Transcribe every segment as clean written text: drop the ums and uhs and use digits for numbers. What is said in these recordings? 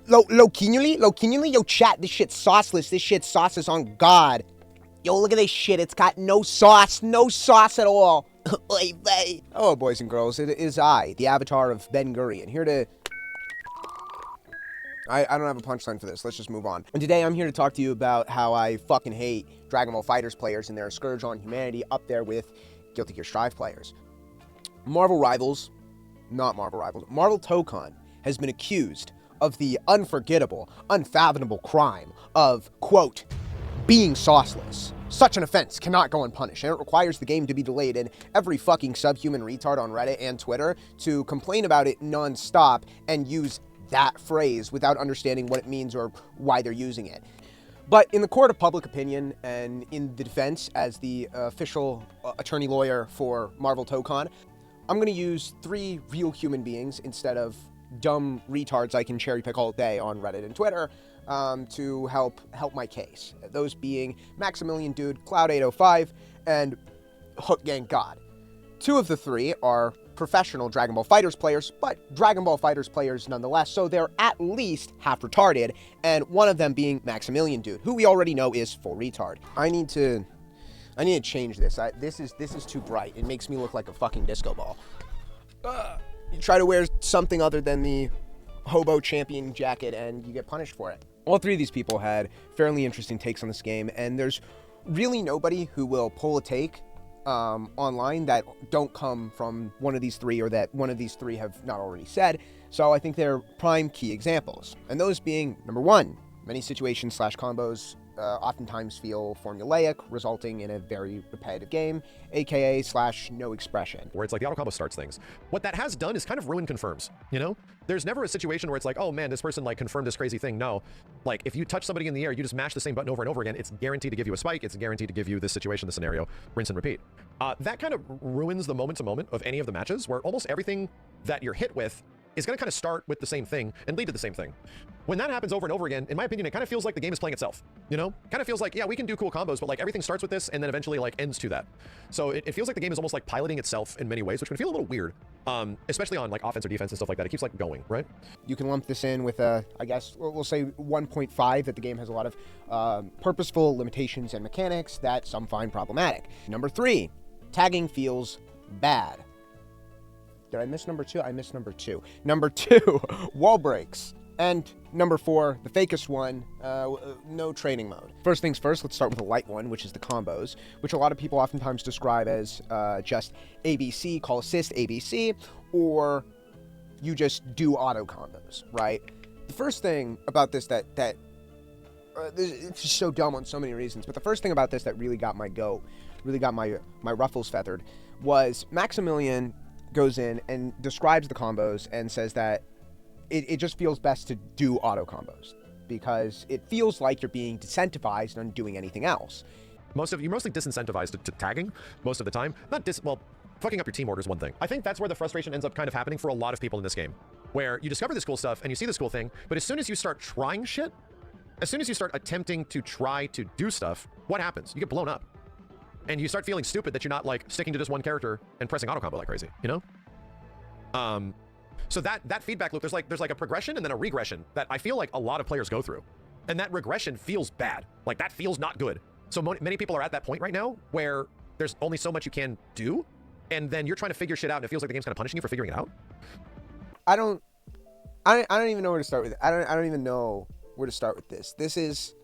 Yo, chat, this shit's sauceless. This shit's sauceless on God. Yo, look at this shit. It's got no sauce at all. Hello, boys and girls. It is I, the avatar of Ben Gurion, here to... I don't have a punchline for this. Let's just move on. And today I'm here to talk to you about how I fucking hate Dragon Ball FighterZ players and their scourge on humanity up there with Guilty Gear Strive players. Marvel Tokon has been accused of the unforgettable, unfathomable crime of, quote, being sauceless. Such an offense cannot go unpunished, and it requires the game to be delayed, and every fucking subhuman retard on Reddit and Twitter to complain about it non-stop and use that phrase without understanding what it means or why they're using it. But in the court of public opinion and in the defense as the official attorney lawyer for Marvel Tokon, I'm going to use 3 real human beings instead of dumb retards I can cherry pick all day on Reddit and Twitter to help my case. Those being Maximillian Dude, Cloud805, and Hook Gang God. 2 of the 3 are professional Dragon Ball FighterZ players, but Dragon Ball FighterZ players nonetheless, so they're at least half retarded, and one of them being Maximillian Dude, who we already know is full retard. I need to change this. This is too bright. It makes me look like a fucking disco ball. You try to wear something other than the hobo champion jacket and you get punished for it. All 3 of these people had fairly interesting takes on this game, and there's really nobody who will pull a take online that don't come from one of these 3 or that one of these 3 have not already said. So I think they're prime key examples. And those being, number 1, many situations / combos oftentimes feel formulaic, resulting in a very repetitive game, aka / no expression. Where it's like the auto combo starts things. What that has done is kind of ruin confirms, you know? There's never a situation where it's like, oh man, this person like confirmed this crazy thing. No, like if you touch somebody in the air, you just mash the same button over and over again, it's guaranteed to give you a spike, it's guaranteed to give you this situation, this scenario, rinse and repeat. That kind of ruins the moment to moment of any of the matches where almost everything that you're hit with is going to kind of start with the same thing and lead to the same thing. When that happens over and over again, in my opinion, it kind of feels like the game is playing itself, you know? Kind of feels like, yeah, we can do cool combos, but like everything starts with this and then eventually like ends to that. So it feels like the game is almost like piloting itself in many ways, which can feel a little weird, especially on like offense or defense and stuff like that. It keeps like going, right? You can lump this in with I guess we'll say 1.5, that the game has a lot of purposeful limitations and mechanics that some find problematic. Number 3, tagging feels bad. Did I miss number 2? I missed number 2. Number 2, wall breaks. And number 4, the fakest one, no training mode. First things first, let's start with the light one, which is the combos, which a lot of people oftentimes describe as just ABC, call assist ABC, or you just do auto combos, right? The first thing about this it's just so dumb on so many reasons, but the first thing about this that really got my goat, really got my ruffles feathered, was Maximillian goes in and describes the combos and says that it just feels best to do auto combos because it feels like you're being disincentivized on doing anything else. You're mostly disincentivized to tagging most of the time. Well, fucking up your team order is one thing. I think that's where the frustration ends up kind of happening for a lot of people in this game, where you discover this cool stuff and you see this cool thing, but as soon as you start trying shit, as soon as you start attempting to try to do stuff, what happens? You get blown up. And you start feeling stupid that you're not like sticking to this one character and pressing auto combo like crazy, you know? So that feedback loop, there's like a progression and then a regression that I feel like a lot of players go through. And that regression feels bad. Like that feels not good. So many people are at that point right now where there's only so much you can do. And then you're trying to figure shit out and it feels like the game's kind of punishing you for figuring it out. I don't even know where to start with it. I don't even know where to start with this. This is,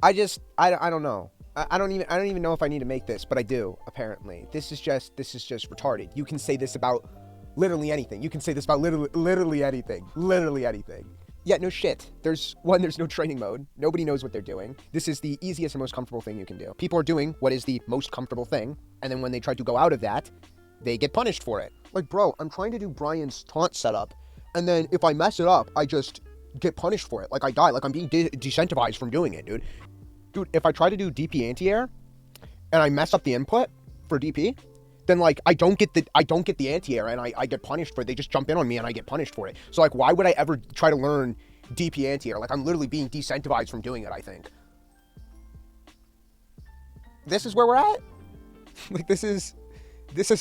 I don't know. I don't even know if I need to make this, but I do, apparently. This is just retarded. You can say this about literally anything. You can say this about literally anything. Literally anything. Yeah, no shit. There's no training mode. Nobody knows what they're doing. This is the easiest and most comfortable thing you can do. People are doing what is the most comfortable thing, and then when they try to go out of that, they get punished for it. Like, bro, I'm trying to do Brian's taunt setup, and then if I mess it up, I just get punished for it. Like, I die. Like, I'm being decentivized from doing it, dude. Dude, if I try to do DP anti-air and I mess up the input for DP, then like I don't get the anti-air and I get punished for it. They just jump in on me and I get punished for it. So like, why would I ever try to learn DP anti-air? Like, I'm literally being decentivized from doing it, I think. This is where we're at? Like, this is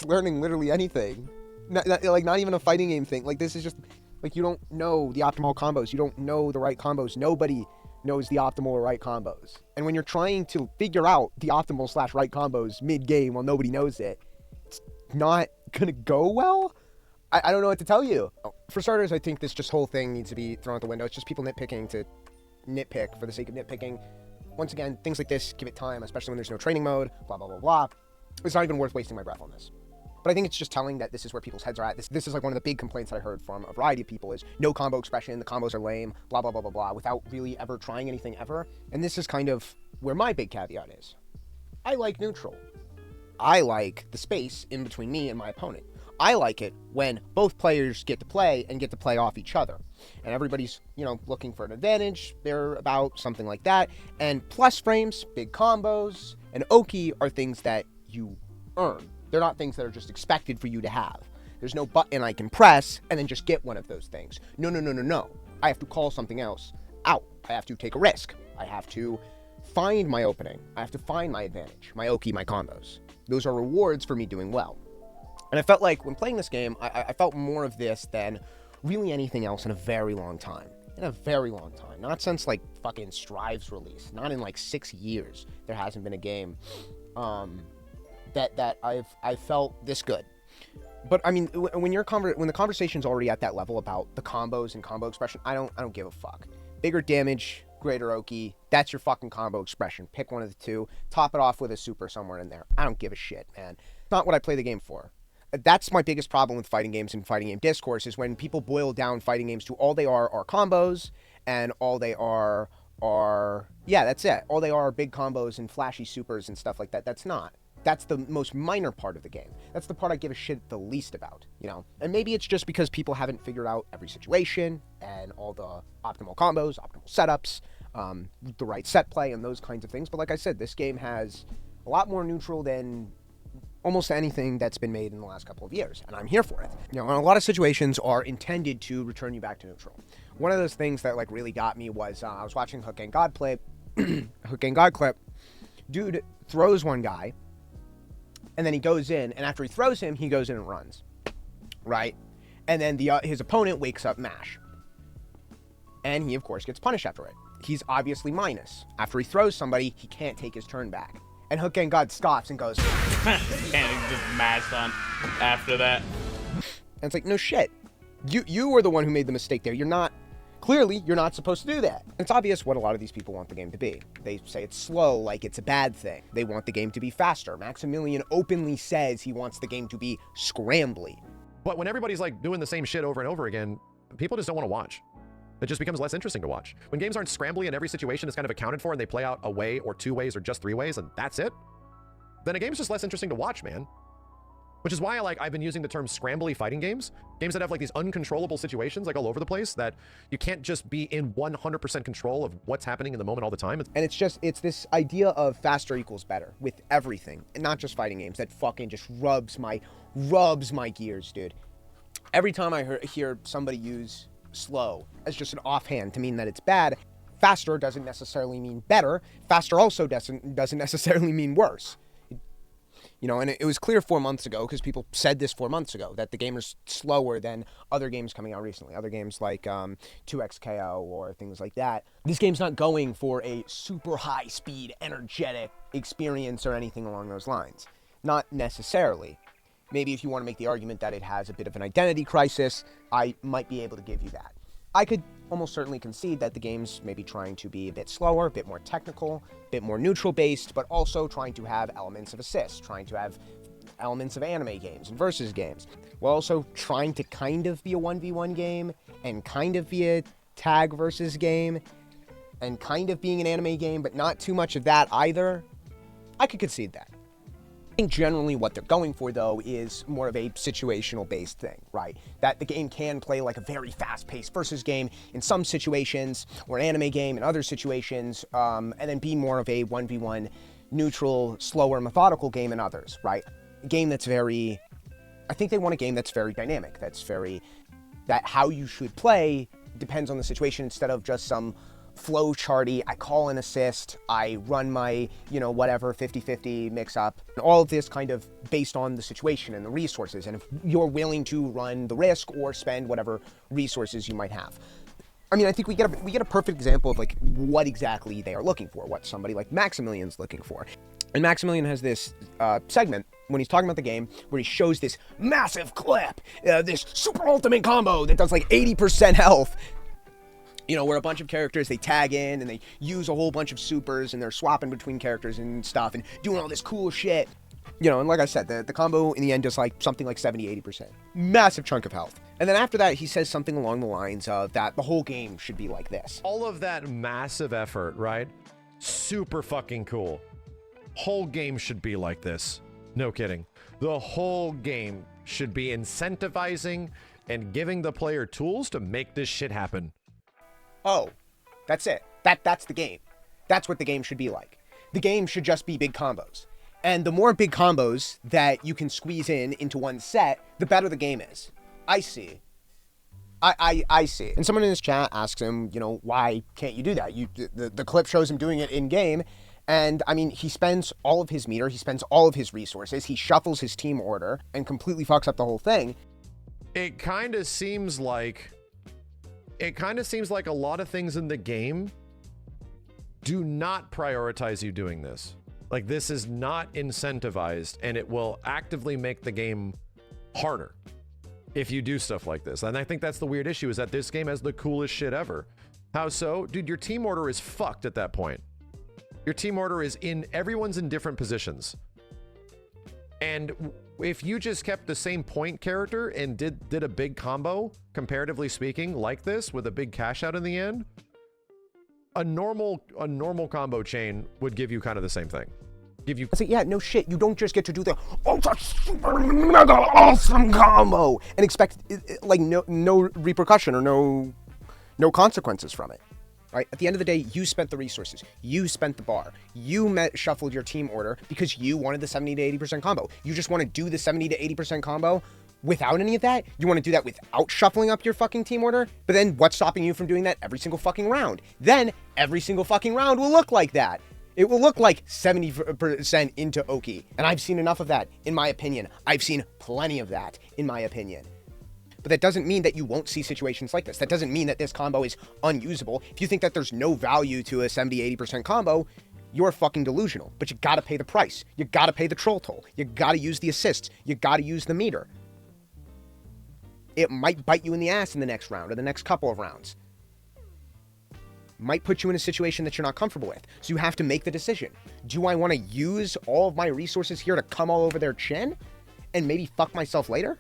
learning literally anything. Not even a fighting game thing. Like, this is just Like, you don't know the optimal combos. You don't know the right combos. Nobody knows the optimal or right combos. And when you're trying to figure out the optimal / right combos mid-game while nobody knows it, it's not gonna go well. I don't know what to tell you. For starters, I think this just whole thing needs to be thrown out the window. It's just people nitpicking to nitpick for the sake of nitpicking. Once again, things like this, give it time, especially when there's no training mode, blah, blah, blah, blah. It's not even worth wasting my breath on this. But I think it's just telling that this is where people's heads are at. This is like one of the big complaints that I heard from a variety of people is no combo expression, the combos are lame, blah, blah, blah, blah, blah, without really ever trying anything ever. And this is kind of where my big caveat is. I like neutral. I like the space in between me and my opponent. I like it when both players get to play and get to play off each other. And everybody's, looking for an advantage. They're about something like that. And plus frames, big combos, and Oki are things that you earn. They're not things that are just expected for you to have. There's no button I can press and then just get one of those things. No. I have to call something else out. I have to take a risk. I have to find my opening. I have to find my advantage, my Oki, my combos. Those are rewards for me doing well. And I felt like when playing this game, I felt more of this than really anything else in a very long time. Not since like fucking Strive's release. Not in like 6 years. There hasn't been a game that I've felt this good. But I mean, when the conversation's already at that level about the combos and combo expression, I don't give a fuck. Bigger damage, greater Oki. That's your fucking combo expression. Pick one of the two. Top it off with a super somewhere in there. I don't give a shit, man. It's not what I play the game for. That's my biggest problem with fighting games and fighting game discourse is when people boil down fighting games to all they are combos and all they are that's it. All they are big combos and flashy supers and stuff like that. That's not. That's the most minor part of the game. That's the part I give a shit the least about, And maybe it's just because people haven't figured out every situation and all the optimal combos, optimal setups, the right set play and those kinds of things. But like I said, this game has a lot more neutral than almost anything that's been made in the last couple of years, and I'm here for it. And a lot of situations are intended to return you back to neutral. One of those things that like really got me was I was watching Hook and God play, Hook and God clip. Dude throws one guy, and then he goes in, and after he throws him, he goes in and runs, right? And then his opponent wakes up Mash, and he of course gets punished after it. He's obviously minus. After he throws somebody, he can't take his turn back. And Hook and God scoffs and goes, and he just mashed on after that. And it's like, no shit. You were the one who made the mistake there. You're not supposed to do that. And it's obvious what a lot of these people want the game to be. They say it's slow, like it's a bad thing. They want the game to be faster. Maximillian openly says he wants the game to be scrambly. But when everybody's like doing the same shit over and over again, people just don't want to watch. It just becomes less interesting to watch. When games aren't scrambly and every situation is kind of accounted for and they play out a way or 2 ways or just 3 ways and that's it, then a game's just less interesting to watch, man. Which is why I've been using the term scrambly fighting games. Games that have like these uncontrollable situations like all over the place that you can't just be in 100% control of what's happening in the moment all the time. And it's this idea of faster equals better with everything, and not just fighting games, that fucking just rubs my gears, dude. Every time I hear somebody use slow as just an offhand to mean that it's bad, faster doesn't necessarily mean better. Faster also doesn't necessarily mean worse. And it was clear 4 months ago, because people said this 4 months ago, that the game is slower than other games coming out recently. Other games like 2XKO or things like that. This game's not going for a super high speed, energetic experience or anything along those lines. Not necessarily. Maybe if you want to make the argument that it has a bit of an identity crisis, I might be able to give you that. I could almost certainly concede that the game's maybe trying to be a bit slower, a bit more technical, a bit more neutral-based, but also trying to have elements of assist, trying to have elements of anime games and versus games, while also trying to kind of be a 1v1 game, and kind of be a tag versus game, and kind of being an anime game, but not too much of that either. I could concede that. I think generally what they're going for, though, is more of a situational-based thing, right? That the game can play like a very fast-paced versus game in some situations, or an anime game in other situations, and then be more of a 1v1 neutral, slower, methodical game in others, right? A game that's I think they want a game that's very dynamic, that how you should play depends on the situation instead of just some flow charty. I call an assist. I run my, whatever 50-50 mix up. And all of this kind of based on the situation and the resources, and if you're willing to run the risk or spend whatever resources you might have. I mean, I think we get a perfect example of like what exactly they are looking for, what somebody like Maximillian's looking for. And Maximillian has this segment when he's talking about the game where he shows this massive clip, this super ultimate combo that does like 80% health. Where a bunch of characters, they tag in and they use a whole bunch of supers and they're swapping between characters and stuff and doing all this cool shit. And like I said, the combo in the end does like something like 70-80%. Massive chunk of health. And then after that, he says something along the lines of that the whole game should be like this. All of that massive effort, right? Super fucking cool. Whole game should be like this. No kidding. The whole game should be incentivizing and giving the player tools to make this shit happen. Oh, that's it. That's the game. That's what the game should be like. The game should just be big combos. And the more big combos that you can squeeze into one set, the better the game is. I see. I see. And someone in his chat asks him, why can't you do that? The clip shows him doing it in game. And I mean, he spends all of his meter, he spends all of his resources, he shuffles his team order and completely fucks up the whole thing. It kind of seems like a lot of things in the game do not prioritize you doing this. Like, this is not incentivized, and it will actively make the game harder if you do stuff like this. And I think that's the weird issue, is that this game has the coolest shit ever. How so? Dude, your team order is fucked at that point. Your team order is everyone's in different positions. And if you just kept the same point character and did a big combo, comparatively speaking, like this, with a big cash out in the end, a normal combo chain would give you kind of the same thing. Give you. I say, yeah, no shit. You don't just get to do the ultra super mega awesome combo and expect like no repercussion or no consequences from it. Right? At the end of the day, you spent the resources, you spent the bar, you shuffled your team order because you wanted the 70 to 80% combo. You just want to do the 70 to 80% combo without any of that? You want to do that without shuffling up your fucking team order? But then what's stopping you from doing that every single fucking round? Then every single fucking round will look like that. It will look like 70% into Oki. And I've seen enough of that, in my opinion. I've seen plenty of that, in my opinion. But that doesn't mean that you won't see situations like this. That doesn't mean that this combo is unusable. If you think that there's no value to a 70-80% combo, you're fucking delusional. But you gotta pay the price. You gotta pay the troll toll. You gotta use the assists. You gotta use the meter. It might bite you in the ass in the next round or the next couple of rounds. Might put you in a situation that you're not comfortable with. So you have to make the decision. Do I want to use all of my resources here to come all over their chin and maybe fuck myself later?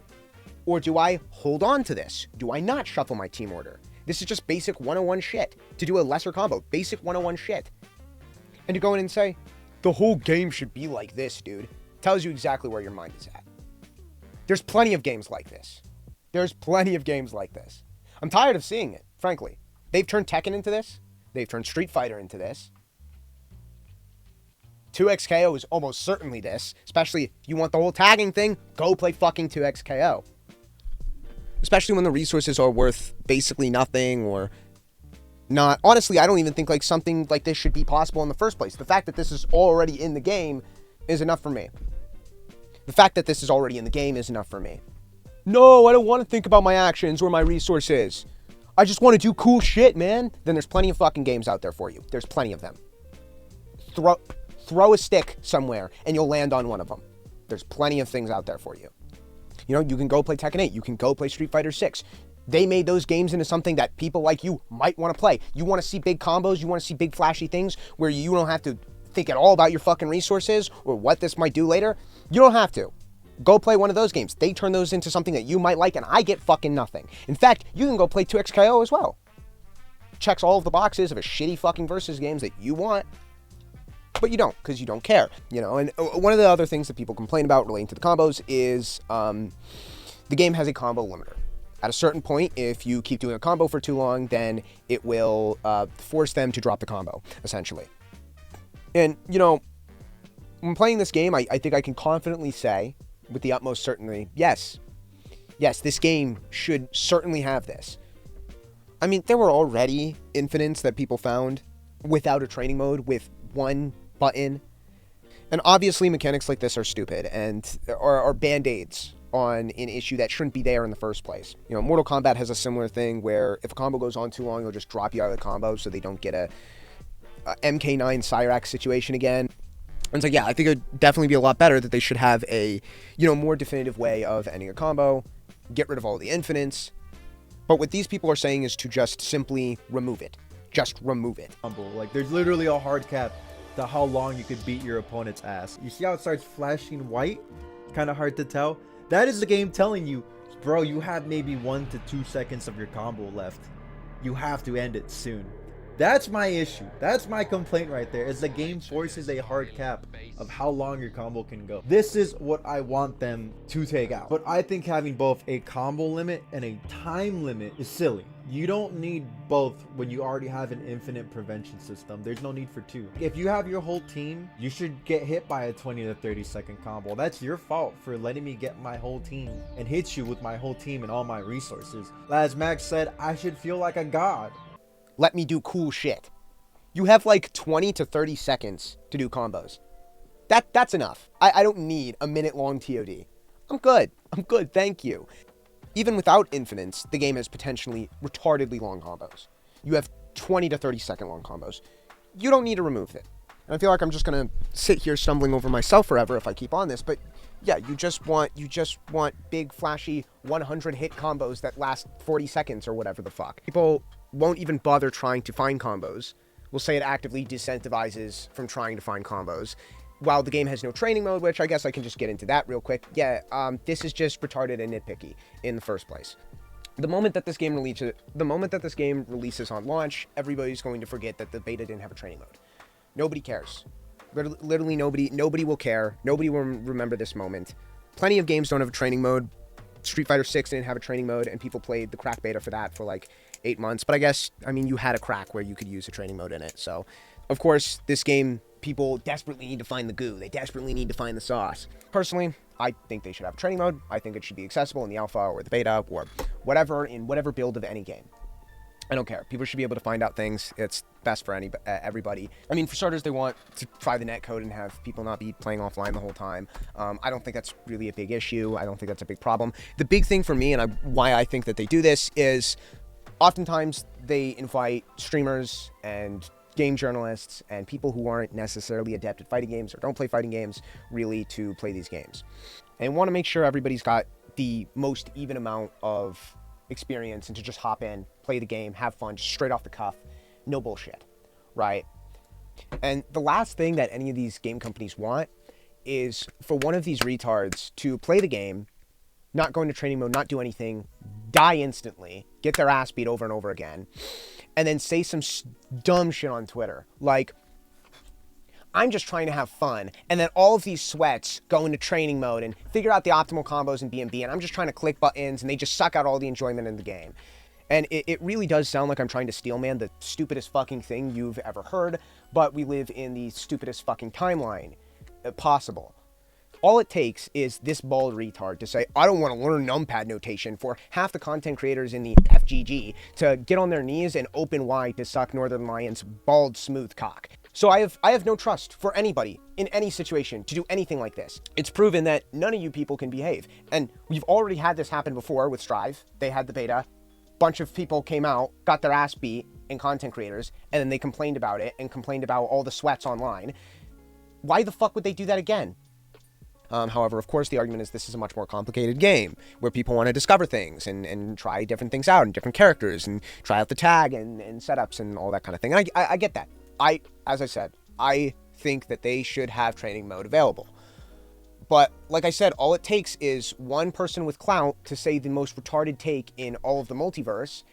Or do I hold on to this? Do I not shuffle my team order? This is just basic 101 shit. To do a lesser combo, basic 101 shit. And to go in and say, the whole game should be like this, dude, tells you exactly where your mind is at. There's plenty of games like this. There's plenty of games like this. I'm tired of seeing it, frankly. They've turned Tekken into this. They've turned Street Fighter into this. 2XKO is almost certainly this. Especially if you want the whole tagging thing, go play fucking 2XKO. Especially when the resources are worth basically nothing or not. Honestly, I don't even think like something like this should be possible in the first place. The fact that this is already in the game is enough for me. The fact that this is already in the game is enough for me. No, I don't want to think about my actions or my resources. I just want to do cool shit, man. Then there's plenty of fucking games out there for you. There's plenty of them. Throw a stick somewhere and you'll land on one of them. There's plenty of things out there for you. You know, you can go play Tekken 8. You can go play Street Fighter 6. They made those games into something that people like you might want to play. You want to see big combos. You want to see big flashy things where you don't have to think at all about your fucking resources or what this might do later. You don't have to. Go play one of those games. They turn those into something that you might like and I get fucking nothing. In fact, you can go play 2XKO as well. Checks all of the boxes of a shitty fucking versus games that you want. But you don't, because you don't care, you know. And one of the other things that people complain about relating to the combos is the game has a combo limiter. At a certain point, if you keep doing a combo for too long, then it will force them to drop the combo, essentially. And, you know, when playing this game, I think I can confidently say, with the utmost certainty, yes, this game should certainly have this. I mean, there were already infinites that people found without a training mode with one button. And obviously mechanics like this are stupid and are band-aids on an issue that shouldn't be there in the first place. You know, Mortal Kombat has a similar thing where if a combo goes on too long, it'll just drop you out of the combo so they don't get a MK9 Cyrax situation again. And so, yeah, I think it would definitely be a lot better that they should have a, more definitive way of ending a combo, get rid of all the infinites. But what these people are saying is to just simply remove it. Just remove it. Like, there's literally a hard cap to how long you could beat your opponent's ass. You see how it starts flashing white? Kind of hard to tell. That is the game telling you, bro, you have maybe 1 to 2 seconds of your combo left. You have to end it soon. That's my issue. That's my complaint right there, is the game forces a hard cap of how long your combo can go. This is what I want them to take out. But I think having both a combo limit and a time limit is silly. You don't need both when you already have an infinite prevention system. There's no need for two. If you have your whole team, you should get hit by a 20 to 30 second combo. That's your fault for letting me get my whole team and hit you with my whole team and all my resources. As Max said, I should feel like a god. Let me do cool shit. You have like 20 to 30 seconds to do combos. That's enough. I don't need a minute-long TOD. I'm good, thank you. Even without infinites, the game has potentially retardedly long combos. You have 20 to 30 second long combos. You don't need to remove it. And I feel like I'm just gonna sit here stumbling over myself forever if I keep on this, but yeah, you just want big flashy 100 hit combos that last 40 seconds or whatever the fuck. People won't even bother trying to find combos. We'll say it actively disincentivizes from trying to find combos. While the game has no training mode, which I guess I can just get into that real quick. Yeah, this is just retarded and nitpicky in the first place. The moment that this game releases on launch, everybody's going to forget that the beta didn't have a training mode. Nobody cares. Literally nobody will care. Nobody will remember this moment. Plenty of games don't have a training mode. Street Fighter 6 didn't have a training mode, and people played the crack beta for that for like 8 months. But I mean, you had a crack where you could use a training mode in it. So, of course, this game, people desperately need to find the goo. They desperately need to find the sauce. Personally, I think they should have a training mode. I think it should be accessible in the alpha or the beta or whatever, in whatever build of any game. I don't care. People should be able to find out things. It's best for everybody. I mean, for starters, they want to try the netcode and have people not be playing offline the whole time. I don't think that's really a big issue. I don't think that's a big problem. The big thing for me, and why I think that they do this, is oftentimes they invite streamers and game journalists and people who aren't necessarily adept at fighting games or don't play fighting games really to play these games. And want to make sure everybody's got the most even amount of experience and to just hop in, play the game, have fun, just straight off the cuff, no bullshit, right? And the last thing that any of these game companies want is for one of these retards to play the game, not go into training mode, not do anything, die instantly, get their ass beat over and over again, and then say some dumb shit on Twitter, like, I'm just trying to have fun, and then all of these sweats go into training mode and figure out the optimal combos in B&B, and I'm just trying to click buttons, and they just suck out all the enjoyment in the game. And it really does sound like I'm trying to steelman the stupidest fucking thing you've ever heard, but we live in the stupidest fucking timeline possible. All it takes is this bald retard to say, I don't want to learn numpad notation, for half the content creators in the FGG to get on their knees and open wide to suck Northern Lion's bald smooth cock. So I have no trust for anybody in any situation to do anything like this. It's proven that none of you people can behave. And we've already had this happen before with Strive. They had the beta. Bunch of people came out, got their ass beat, and content creators, and then they complained about it and complained about all the sweats online. Why the fuck would they do that again? However, of course, the argument is this is a much more complicated game where people want to discover things and try different things out and different characters and try out the tag and setups and all that kind of thing. And I get that. As I said, I think that they should have training mode available. But like I said, all it takes is one person with clout to say the most retarded take in all of the multiverse,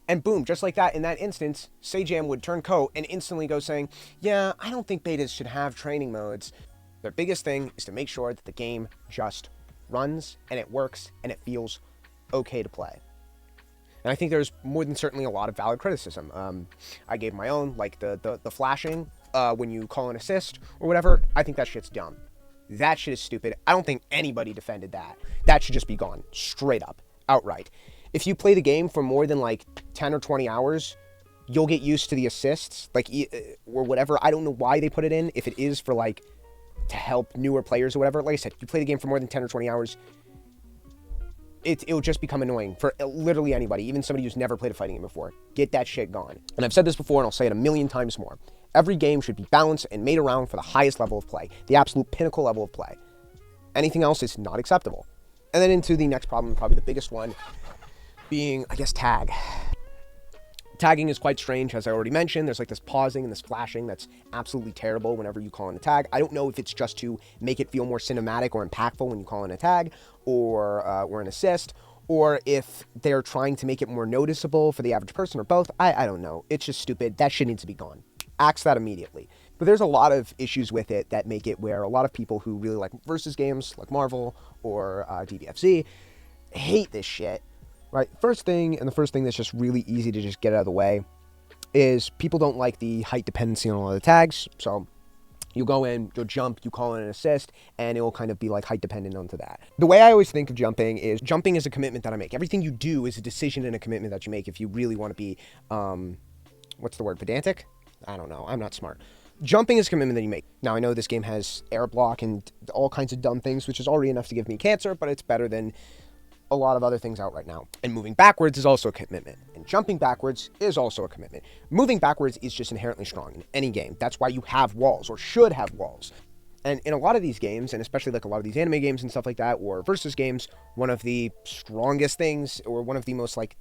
and boom, just like that, in that instance, Sajam would turn coat and instantly go saying, yeah, I don't think betas should have training modes. Their biggest thing is to make sure that the game just runs and it works and it feels okay to play. And I think there's more than certainly a lot of valid criticism. I gave my own, like the flashing when you call an assist or whatever. I think that shit's dumb. That shit is stupid. I don't think anybody defended that. That should just be gone straight up, outright. if you play the game for more than like 10 or 20 hours, you'll get used to the assists, like, or whatever. I don't know why they put it in, if it is for like to help newer players or whatever. Like I said, if you play the game for more than 10 or 20 hours, it'll just become annoying for literally anybody, even somebody who's never played a fighting game before. Get that shit gone. And I've said this before, and I'll say it a million times more. Every game should be balanced and made around for the highest level of play, the absolute pinnacle level of play. Anything else is not acceptable. And then into the next problem, probably the biggest one, being, I guess, tag. Tagging is quite strange, as I already mentioned. There's like this pausing and this flashing that's absolutely terrible whenever you call in a tag. I don't know if it's just to make it feel more cinematic or impactful when you call in a tag or an assist, or if they're trying to make it more noticeable for the average person, or both. I don't know. It's just stupid. That shit needs to be gone. Axe that immediately. But there's a lot of issues with it that make it where a lot of people who really like versus games, like Marvel or DBFZ, hate this shit. Right, the first thing that's just really easy to just get out of the way is people don't like the height dependency on all the tags. So you go in, you'll jump, you call in an assist, and it will kind of be like height dependent onto that. The way I always think of jumping is a commitment that I make. Everything you do is a decision and a commitment that you make if you really want to be, what's the word, pedantic? I don't know, I'm not smart. Jumping is a commitment that you make. Now, I know this game has air block and all kinds of dumb things, which is already enough to give me cancer, but it's better than a lot of other things out right now. And moving backwards is also a commitment. And jumping backwards is also a commitment. Moving backwards is just inherently strong in any game. That's why you have walls, or should have walls. And in a lot of these games, and especially like a lot of these anime games and stuff like that, or versus games, one of the strongest things, or one of the most like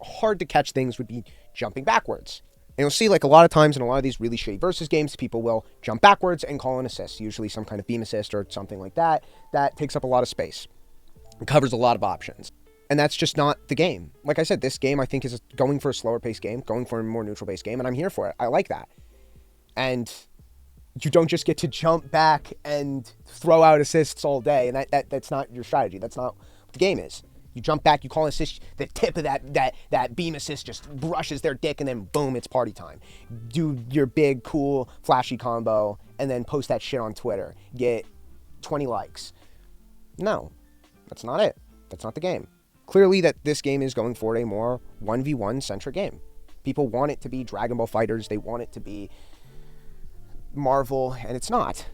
hard to catch things would be jumping backwards. And you'll see like a lot of times in a lot of these really shitty versus games, people will jump backwards and call an assist, usually some kind of beam assist or something like that. That takes up a lot of space. It covers a lot of options. And that's just not the game. Like I said, this game I think is going for a slower paced game, going for a more neutral based game, and I'm here for it. I like that. And you don't just get to jump back and throw out assists all day, and that's not your strategy. That's not what the game is. You jump back, you call an assist, the tip of that beam assist just brushes their dick, and then boom, it's party time. Do your big, cool, flashy combo, and then post that shit on Twitter. Get 20 likes. No. That's not it. That's not the game. Clearly that this game is going for a more 1v1 centric game. People want it to be Dragon Ball FighterZ. They want it to be Marvel, and it's not.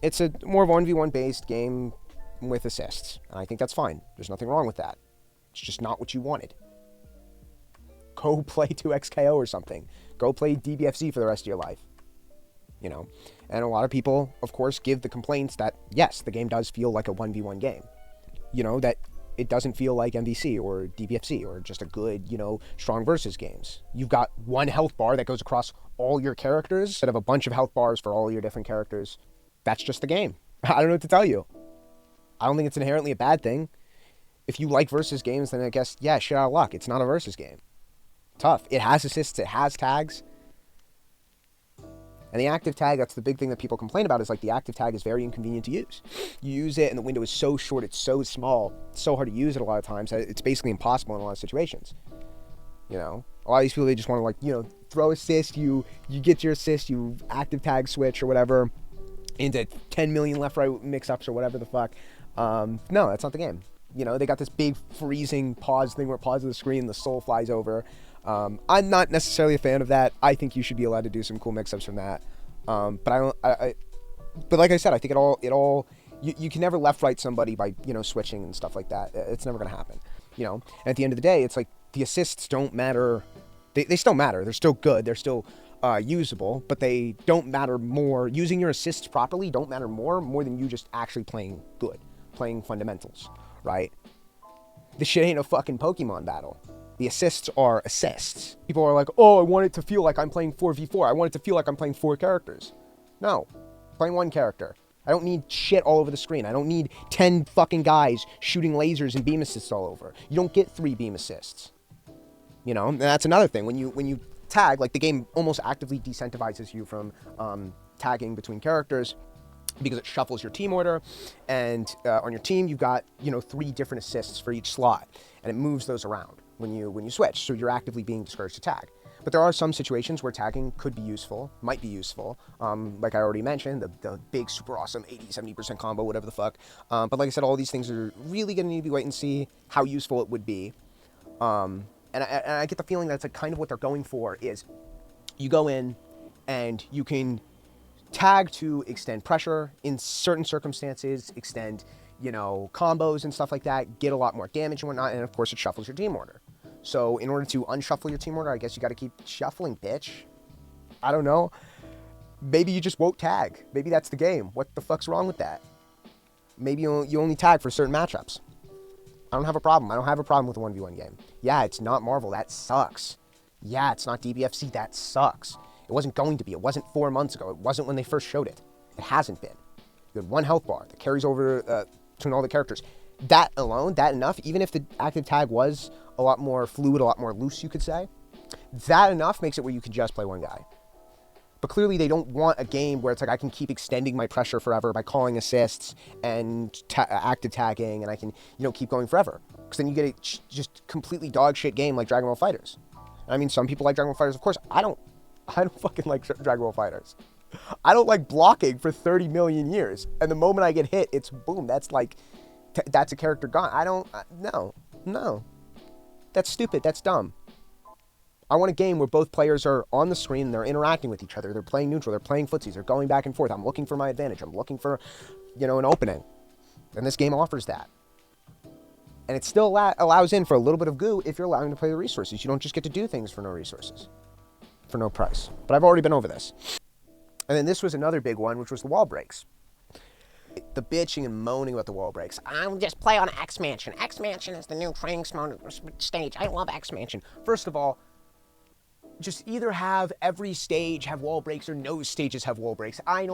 It's a more 1v1 based game with assists. And I think that's fine. There's nothing wrong with that. It's just not what you wanted. Go play 2XKO or something. Go play DBFZ for the rest of your life. You know? And a lot of people, of course, give the complaints that, yes, the game does feel like a 1v1 game. You know, that it doesn't feel like MVC or DBFC or just a good, you know, strong versus games. You've got one health bar that goes across all your characters instead of a bunch of health bars for all your different characters. That's just the game. I don't know what to tell you. I don't think it's inherently a bad thing. If you like versus games, then I guess, yeah, shit out of luck. It's not a versus game. Tough. It has assists. It has tags. And the active tag, that's the big thing that people complain about, is like the active tag is very inconvenient to use. You use it and the window is so short, it's so small, it's so hard to use it a lot of times, it's basically impossible in a lot of situations. You know, a lot of these people, they just want to like, you know, throw assist, you get your assist, you active tag switch or whatever into 10 million left-right mix-ups or whatever the fuck. No, that's not the game. You know, they got this big freezing pause thing where it pauses the screen, the soul flies over. I'm not necessarily a fan of that. I think you should be allowed to do some cool mix-ups from that. But but like I said, I think you can never left-right somebody by, you know, switching and stuff like that. It's never going to happen, you know? And at the end of the day, it's like the assists don't matter. They still matter. They're still good. They're still usable, but they don't matter more. Using your assists properly don't matter more than you just actually playing good, playing fundamentals, right? This shit ain't a fucking Pokemon battle. The assists are assists. People are like, oh, I want it to feel like I'm playing 4v4. I want it to feel like I'm playing 4 characters. No, playing 1 character. I don't need shit all over the screen. I don't need 10 fucking guys shooting lasers and beam assists all over. You don't get 3 beam assists. You know, and that's another thing. When you tag, like the game almost actively decentivizes you from tagging between characters, because it shuffles your team order, and on your team you've got, you know, 3 different assists for each slot, and it moves those around when you switch, so you're actively being discouraged to tag. But there are some situations where tagging could be useful, might be useful, like I already mentioned, the big super awesome 80-70% combo, whatever the fuck. But like I said, all these things are really going to need to be wait and see how useful it would be. And I get the feeling that's like kind of what they're going for is you go in and you can tag to extend pressure in certain circumstances, extend, you know, combos and stuff like that, get a lot more damage and whatnot, and of course it shuffles your team order. So in order to unshuffle your team order, I guess you got to keep shuffling, bitch. I don't know. Maybe you just won't tag. Maybe that's the game. What the fuck's wrong with that? Maybe you only tag for certain matchups. I don't have a problem. I don't have a problem with a 1v1 game. Yeah, it's not Marvel. That sucks. Yeah, it's not DBFC. That sucks. It wasn't going to be. It wasn't 4 months ago. It wasn't when they first showed it. It hasn't been. You had one health bar that carries over between all the characters. That alone, that enough, even if the active tag was a lot more fluid, a lot more loose, you could say, that enough makes it where you can just play one guy. But clearly they don't want a game where it's like I can keep extending my pressure forever by calling assists and active tagging, and I can, you know, keep going forever. Because then you get a just completely dog shit game like Dragon Ball FighterZ. I mean, some people like Dragon Ball FighterZ. Of course, I don't fucking like Dragon Ball FighterZ. I don't like blocking for 30 million years. And the moment I get hit, it's boom. That's like, that's a character gone. I don't, no. That's stupid. That's dumb. I want a game where both players are on the screen and they're interacting with each other. They're playing neutral. They're playing footsies. They're going back and forth. I'm looking for my advantage. I'm looking for, you know, an opening. And this game offers that. And it still allows in for a little bit of goo if you're allowing to play the resources. You don't just get to do things for no resources, for no price. But I've already been over this. And then this was another big one, which was the wall breaks. The bitching and moaning about the wall breaks. I'll just play on X Mansion. X Mansion is the new training stage. I love X Mansion. First of all, just either have every stage have wall breaks or no stages have wall breaks. I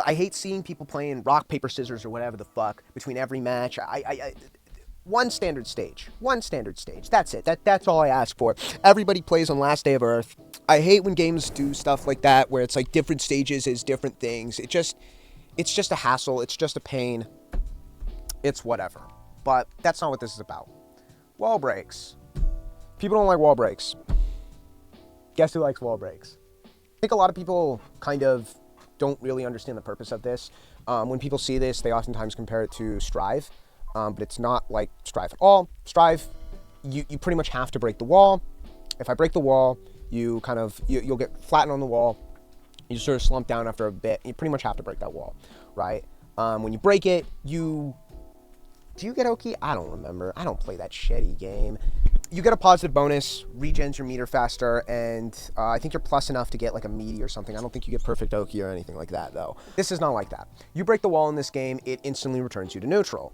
hate seeing people playing rock, paper, scissors or whatever the fuck between every match. One standard stage. That's it. That's all I ask for. Everybody plays on Last Day of Earth. I hate when games do stuff like that where it's like different stages is different things. It's just a hassle. It's just a pain. It's whatever. But that's not what this is about. Wall breaks. People don't like wall breaks. Guess who likes wall breaks? I think a lot of people kind of don't really understand the purpose of this. When people see this, they oftentimes compare it to Strive, but it's not like Strive at all. Strive, you pretty much have to break the wall. If I break the wall, you kind of, you'll get flattened on the wall. You sort of slump down after a bit. You pretty much have to break that wall, right? When you break it, do you get Oki? I don't remember. I don't play that shitty game. You get a positive bonus, regens your meter faster, and I think you're plus enough to get like a meaty or something. I don't think you get perfect Oki or anything like that, though. This is not like that. You break the wall in this game, it instantly returns you to neutral.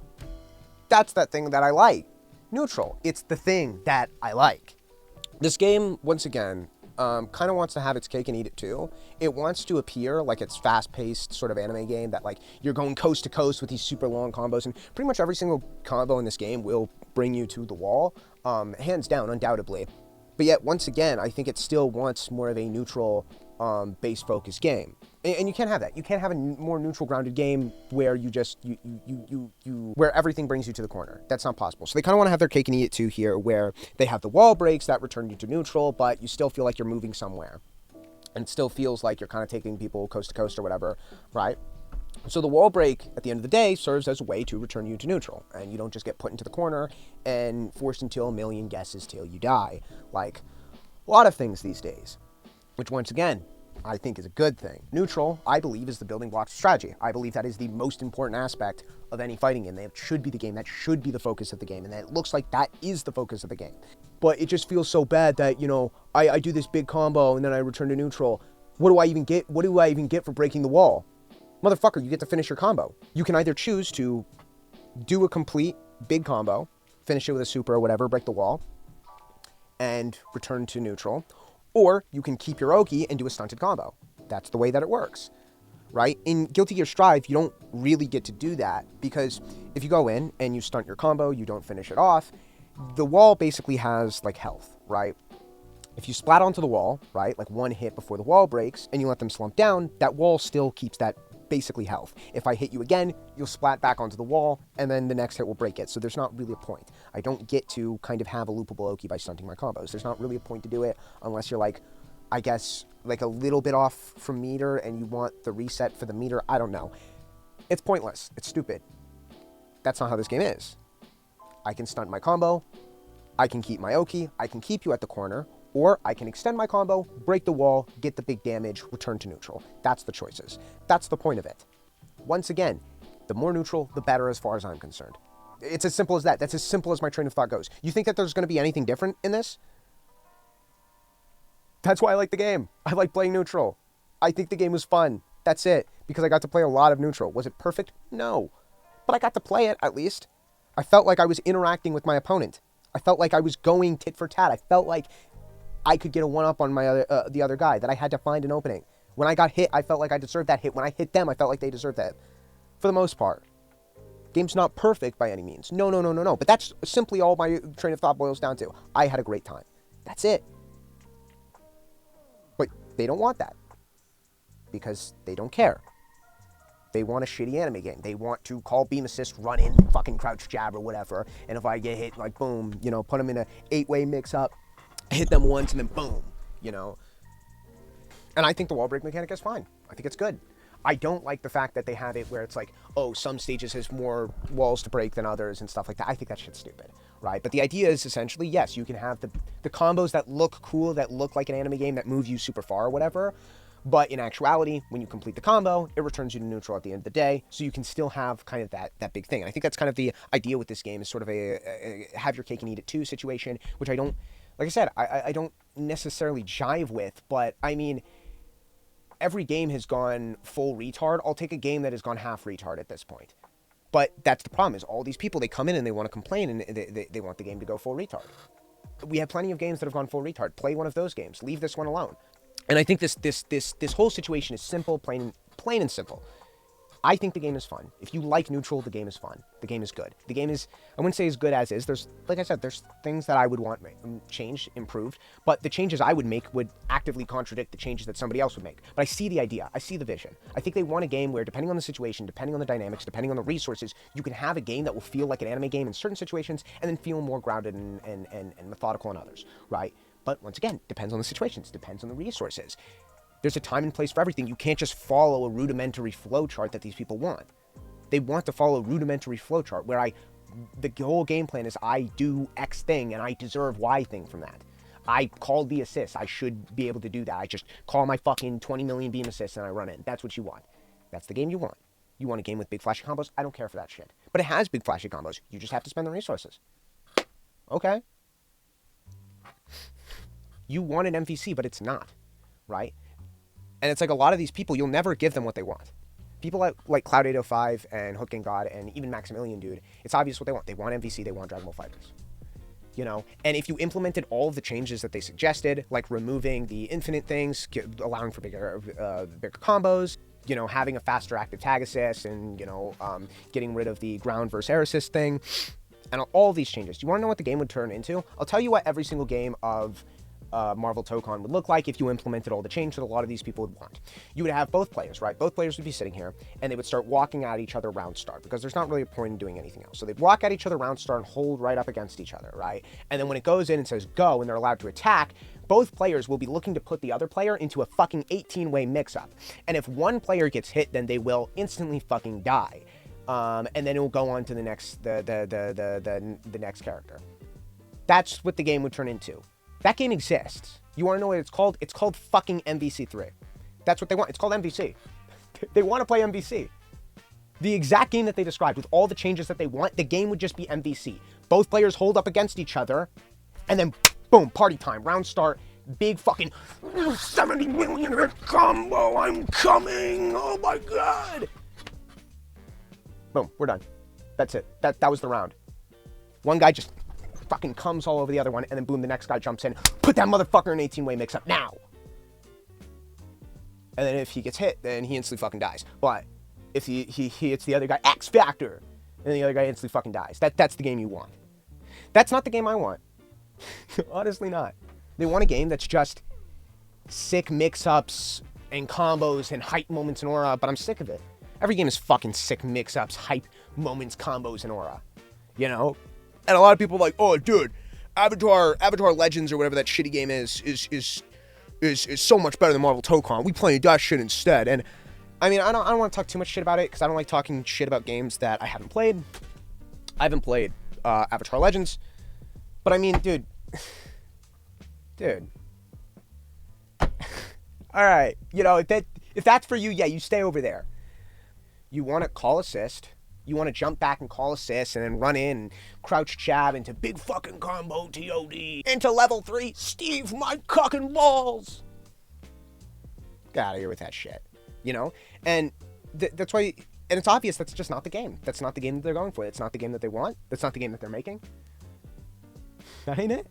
That's that thing that I like. Neutral. It's the thing that I like. This game, once again, kind of wants to have its cake and eat it too. It wants to appear like it's fast-paced sort of anime game that like you're going coast to coast with these super long combos, and pretty much every single combo in this game will bring you to the wall, hands down, undoubtedly. But yet, once again, I think it still wants more of a neutral, base-focused game. And you can't have that. You can't have a more neutral grounded game where you just, where everything brings you to the corner. That's not possible. So they kind of want to have their cake and eat it too here, where they have the wall breaks that return you to neutral, but you still feel like you're moving somewhere. And it still feels like you're kind of taking people coast to coast or whatever, right? So the wall break, at the end of the day, serves as a way to return you to neutral. And you don't just get put into the corner and forced into a million guesses till you die. Like a lot of things these days. Which, once again, I think is a good thing. Neutral, I believe, is the building blocks of strategy. I believe that is the most important aspect of any fighting game. That should be the game. That should be the focus of the game. And it looks like that is the focus of the game. But it just feels so bad that, you know, I do this big combo and then I return to neutral. What do I even get? What do I even get for breaking the wall? Motherfucker, you get to finish your combo. You can either choose to do a complete big combo, finish it with a super or whatever, break the wall, and return to neutral. Or you can keep your Oki and do a stunted combo. That's the way that it works, right? In Guilty Gear Strive, you don't really get to do that because if you go in and you stunt your combo, you don't finish it off, the wall basically has like health, right? If you splat onto the wall, right, like one hit before the wall breaks and you let them slump down, that wall still keeps that basically health. If I hit you again, you'll splat back onto the wall and then the next hit will break it. So there's not really a point. I don't get to kind of have a loopable Oki by stunting my combos. There's not really a point to do it unless you're like, I guess, like a little bit off from meter and you want the reset for the meter. I don't know. It's pointless. It's stupid. That's not how this game is. I can stunt my combo, I can keep my Oki, I can keep you at the corner, or I can extend my combo, break the wall, get the big damage, return to neutral. That's the choices. That's the point of it. Once again, the more neutral, the better as far as I'm concerned. It's as simple as that. That's as simple as my train of thought goes. You think that there's going to be anything different in this? That's why I like the game. I like playing neutral. I think the game was fun. That's it. Because I got to play a lot of neutral. Was it perfect? No. But I got to play it, at least. I felt like I was interacting with my opponent. I felt like I was going tit for tat. I felt like I could get a one-up on my the other guy, that I had to find an opening. When I got hit, I felt like I deserved that hit. When I hit them, I felt like they deserved that. For the most part. Game's not perfect by any means. No. But that's simply all my train of thought boils down to. I had a great time. That's it. But they don't want that. Because they don't care. They want a shitty anime game. They want to call beam assist, run in, fucking crouch jab or whatever. And if I get hit, like, boom, you know, put them in a 8-way mix-up, hit them once, and then boom, you know. And I think the wall break mechanic is fine. I think it's good. I don't like the fact that they have it where it's like, oh, some stages has more walls to break than others and stuff like that. I think that shit's stupid, right? But the idea is essentially, yes, you can have the combos that look cool, that look like an anime game, that move you super far or whatever. But in actuality, when you complete the combo, it returns you to neutral at the end of the day, so you can still have kind of that big thing. And I think that's kind of the idea with this game, is sort of a have your cake and eat it too situation, which I don't, like I said, I don't necessarily jive with, but I mean, every game has gone full retard. I'll take a game that has gone half retard at this point. But that's the problem, is all these people, they come in and they want to complain, and they want the game to go full retard. We have plenty of games that have gone full retard. Play one of those games. Leave this one alone. And I think this whole situation is simple, plain and simple. I think the game is fun. If you like neutral, the game is fun. The game is good. The game is, I wouldn't say as good as is. There's, like I said, there's things that I would want changed, improved, but the changes I would make would actively contradict the changes that somebody else would make. But I see the idea. I see the vision. I think they want a game where, depending on the situation, depending on the dynamics, depending on the resources, you can have a game that will feel like an anime game in certain situations, and then feel more grounded and methodical in others, right? But once again, depends on the situations, depends on the resources. There's a time and place for everything. You can't just follow a rudimentary flowchart that these people want. They want to follow a rudimentary flowchart where the whole game plan is I do X thing and I deserve Y thing from that. I called the assist. I should be able to do that. I just call my fucking 20 million beam assists and I run in. That's what you want. That's the game you want. You want a game with big flashy combos? I don't care for that shit. But it has big flashy combos. You just have to spend the resources. Okay. You want an MVC, but it's not, right? And it's like a lot of these people, you'll never give them what they want. People like Cloud805 and Hook and God and even Maximillian, dude, it's obvious what they want. They want MVC, they want Dragon Ball FighterZ. You know, and if you implemented all of the changes that they suggested, like removing the infinite things, allowing for bigger combos, you know, having a faster active tag assist, and, you know, getting rid of the ground versus air assist thing, and all these changes. Do you want to know what the game would turn into? I'll tell you what every single game of Marvel Tokon would look like if you implemented all the change that a lot of these people would want. You would have both players, right? Both players would be sitting here, and they would start walking at each other round start, because there's not really a point in doing anything else. So they'd walk at each other round start and hold right up against each other, right? And then when it goes in and says go, and they're allowed to attack, both players will be looking to put the other player into a fucking 18-way mix-up. And if one player gets hit, then they will instantly fucking die. And then it will go on to the next, the next character. That's what the game would turn into. That game exists. You want to know what it's called? It's called fucking MVC3. That's what they want. It's called MVC. They want to play MVC. The exact game that they described with all the changes that they want, the game would just be MVC. Both players hold up against each other, and then boom, party time, round start, big fucking 70 million hit combo, I'm coming, oh my god. Boom, we're done. That's it. That was the round. One guy just fucking comes all over the other one, and then boom, the next guy jumps in. Put that motherfucker in 18-way mix-up now. And then if he gets hit, then he instantly fucking dies. But if he hits the other guy, X Factor, and the other guy instantly fucking dies. That's the game you want. That's not the game I want. Honestly not. They want a game that's just sick mix-ups and combos and hype moments and aura, but I'm sick of it. Every game is fucking sick mix-ups, hype moments, combos, and aura. You know? And a lot of people are like, oh, dude, Avatar Legends or whatever that shitty game is so much better than Marvel Tokon. We playing that shit instead. And I mean, I don't want to talk too much shit about it, because I don't like talking shit about games that I haven't played. I haven't played Avatar Legends. But I mean, dude. Dude. Alright, you know, if that's for you, yeah, you stay over there. You want to call assist. You want to jump back and call assist and then run in and crouch jab into big fucking combo TOD. Into level 3, Steve, my cock and balls. Get out of here with that shit. You know? And that's why, and it's obvious that's just not the game. That's not the game that they're going for. It's not the game that they want. That's not the game that they're making. That ain't it.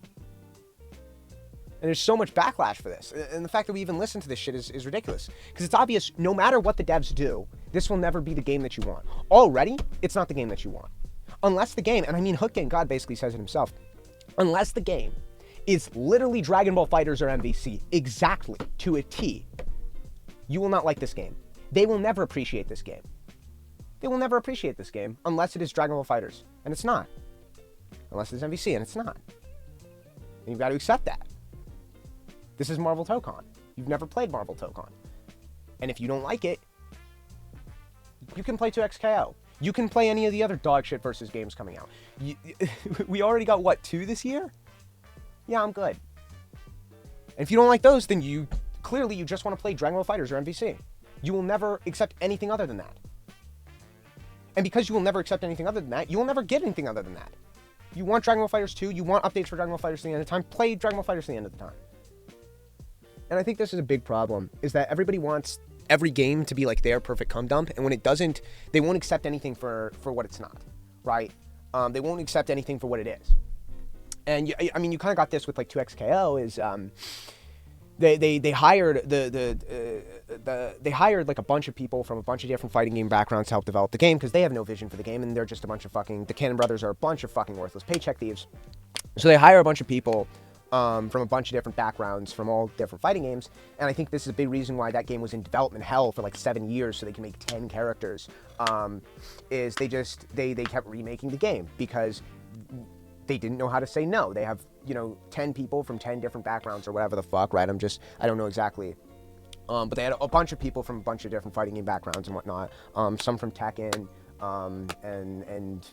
And there's so much backlash for this. And the fact that we even listen to this shit is ridiculous. Because it's obvious, no matter what the devs do, this will never be the game that you want. Already, it's not the game that you want. Unless the game, and I mean Hook Game God basically says it himself, unless the game is literally Dragon Ball FighterZ or MVC, exactly, to a T, you will not like this game. They will never appreciate this game. They will never appreciate this game unless it is Dragon Ball FighterZ. And it's not. Unless it's MVC, and it's not. And you've got to accept that. This is Marvel Tokon. You've never played Marvel Tokon. And if you don't like it, you can play 2XKO. You can play any of the other dog shit versus games coming out. We already got, what, 2 this year? Yeah, I'm good. And if you don't like those, then you just want to play Dragon Ball FighterZ or MVC. You will never accept anything other than that. And because you will never accept anything other than that, you will never get anything other than that. You want Dragon Ball FighterZ 2, you want updates for Dragon Ball FighterZ at the end of the time, play Dragon Ball FighterZ at the end of the time. And I think this is a big problem, is that everybody wants every game to be like their perfect cum dump, and when it doesn't, they won't accept anything for what it's not, right? They won't accept anything for what it is. And I mean, you kind of got this with like 2XKO, is they hired they hired like a bunch of people from a bunch of different fighting game backgrounds to help develop the game, because they have no vision for the game, and they're just a bunch of fucking, the Cannon Brothers are a bunch of fucking worthless paycheck thieves. So they hire a bunch of people from a bunch of different backgrounds from all different fighting games, and I think this is a big reason why that game was in development hell for like 7 years so they can make 10 characters, is they kept remaking the game because they didn't know how to say no. They have, you know, 10 people from 10 different backgrounds or whatever the fuck, right? I don't know exactly. But they had a bunch of people from a bunch of different fighting game backgrounds and whatnot. Some from Tekken, and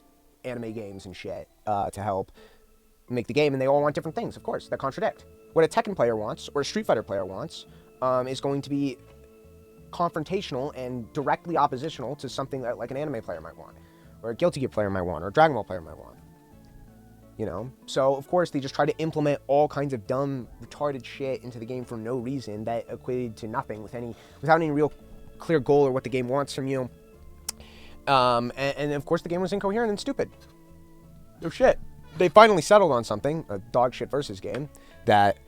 anime games and shit, to help make the game. And they all want different things, of course, that contradict. What a Tekken player wants, or a Street Fighter player wants, is going to be confrontational and directly oppositional to something that like an anime player might want, or a Guilty Gear player might want, or a Dragon Ball player might want. You know? So, of course, they just try to implement all kinds of dumb, retarded shit into the game for no reason that equated to nothing without any real clear goal or what the game wants from you. And of course, the game was incoherent and stupid. No shit. They finally settled on something, a dog shit versus game, that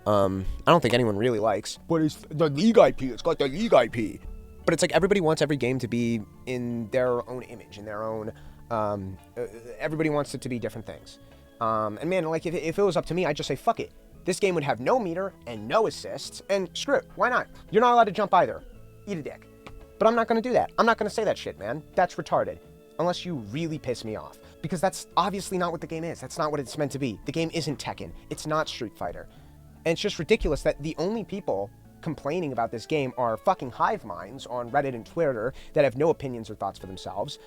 I don't think anyone really likes. But it's the League IP. It's got the League IP. But it's like everybody wants every game to be in their own image, in their own... everybody wants it to be different things. And man, like if it was up to me, I'd just say, fuck it. This game would have no meter and no assists, and screw it. Why not? You're not allowed to jump either. Eat a dick. But I'm not going to do that. I'm not going to say that shit, man. That's retarded. Unless you really piss me off. Because that's obviously not what the game is. That's not what it's meant to be. The game isn't Tekken. It's not Street Fighter. And it's just ridiculous that the only people complaining about this game are fucking hive minds on Reddit and Twitter that have no opinions or thoughts for themselves.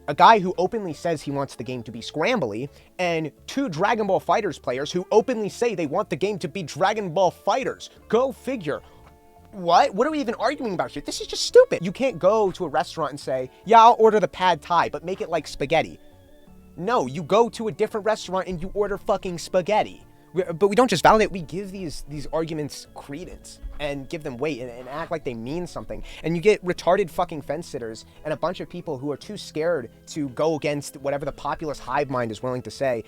A guy who openly says he wants the game to be scrambly, and 2 Dragon Ball FighterZ players who openly say they want the game to be Dragon Ball FighterZ. Go figure. What? What are we even arguing about here? This is just stupid. You can't go to a restaurant and say, yeah, I'll order the pad thai, but make it like spaghetti. No, you go to a different restaurant and you order fucking spaghetti. But we don't just validate, we give these arguments credence and give them weight and act like they mean something. And you get retarded fucking fence sitters and a bunch of people who are too scared to go against whatever the populist hive mind is willing to say.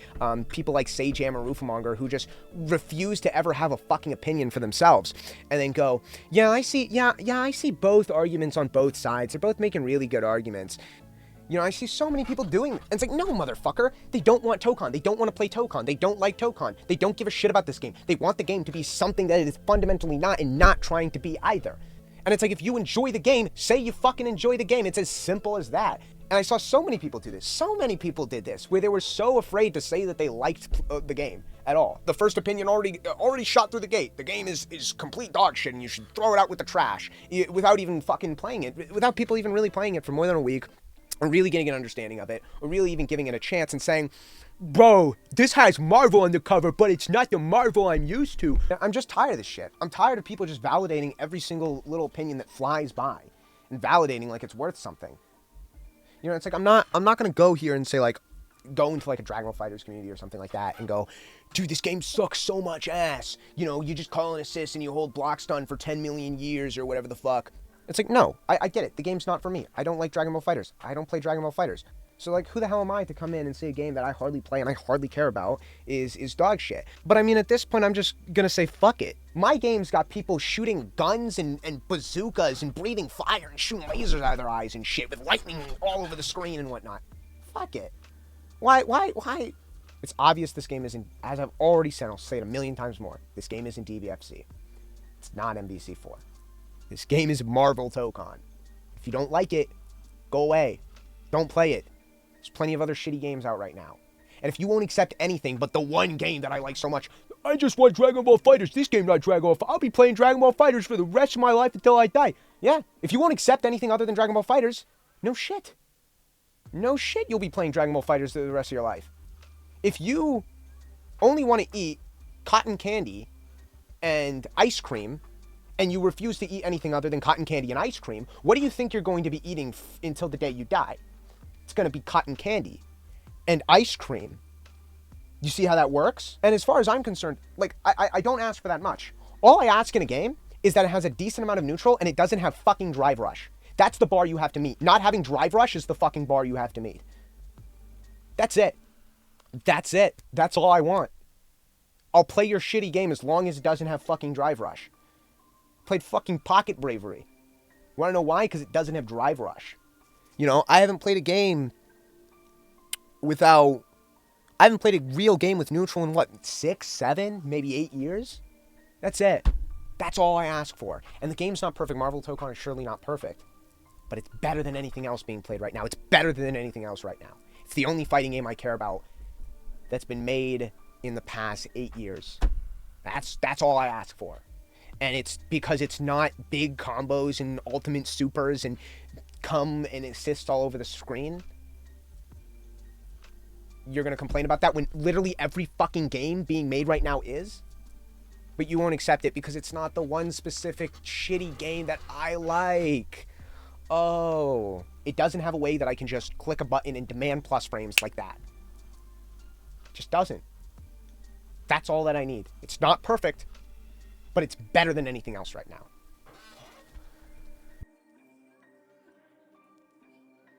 People like Sajam or Roofamonger who just refuse to ever have a fucking opinion for themselves. And then go, yeah, I see both arguments on both sides. They're both making really good arguments. You know, I see so many people doing it. And it's like, no, motherfucker. They don't want Tokon. They don't want to play Tokon. They don't like Tokon. They don't give a shit about this game. They want the game to be something that it is fundamentally not and not trying to be either. And it's like, if you enjoy the game, say you fucking enjoy the game. It's as simple as that. And I saw so many people do this. So many people did this, where they were so afraid to say that they liked the game at all. The first opinion already shot through the gate. The game is complete dog shit, and you should throw it out with the trash without even fucking playing it, without people even really playing it for more than a week. or really getting an understanding of it, or really even giving it a chance and saying, bro, this has Marvel on the cover, but it's not the Marvel I'm used to. I'm just tired of this shit. I'm tired of people just validating every single little opinion that flies by and validating like it's worth something. You know, it's like, I'm not going to go here and say, like, go into like a Dragon Ball Fighters community or something like that and go, dude, this game sucks so much ass. You know, you just call an assist and you hold block stun for 10 million years or whatever the fuck. It's like, no, I get it. The game's not for me. I don't like Dragon Ball Fighters. I don't play Dragon Ball Fighters. So, like, who the hell am I to come in and say a game that I hardly play and I hardly care about is dog shit? But, I mean, at this point, I'm just gonna say, fuck it. My game's got people shooting guns and bazookas and breathing fire and shooting lasers out of their eyes and shit with lightning all over the screen and whatnot. Fuck it. Why? It's obvious this game isn't, as I've already said, I'll say it a million times more, this game isn't DBFC. It's not MVC4. This game is Marvel Tokon. If you don't like it, go away. Don't play it. There's plenty of other shitty games out right now. And if you won't accept anything but the one game that I like so much, I just want Dragon Ball Fighters. This game not Dragon Ball. I'll be playing Dragon Ball Fighters for the rest of my life until I die. Yeah, if you won't accept anything other than Dragon Ball Fighters, no shit. No shit you'll be playing Dragon Ball Fighters for the rest of your life. If you only want to eat cotton candy and ice cream, and you refuse to eat anything other than cotton candy and ice cream, what do you think you're going to be eating until the day you die? It's going to be cotton candy and ice cream. You see how that works? And as far as I'm concerned, like, I don't ask for that much. All I ask in a game is that it has a decent amount of neutral and it doesn't have fucking drive rush. That's the bar you have to meet. Not having drive rush is the fucking bar you have to meet. That's it. That's it. That's all I want. I'll play your shitty game as long as it doesn't have fucking drive rush. Played fucking Pocket Bravery. Want to know why? Because it doesn't have drive rush. You know, I haven't played a game without... I haven't played a real game with neutral in, what, 6, 7, maybe 8 years? That's it. That's all I ask for. And the game's not perfect. Marvel Tokon is surely not perfect. But it's better than anything else being played right now. It's better than anything else right now. It's the only fighting game I care about that's been made in the past 8 years. That's all I ask for. And it's because it's not big combos and ultimate supers and come and assist all over the screen. You're going to complain about that when literally every fucking game being made right now is? But you won't accept it because it's not the one specific shitty game that I like. Oh, it doesn't have a way that I can just click a button and demand plus frames like that. It just doesn't. That's all that I need. It's not perfect, but it's better than anything else right now.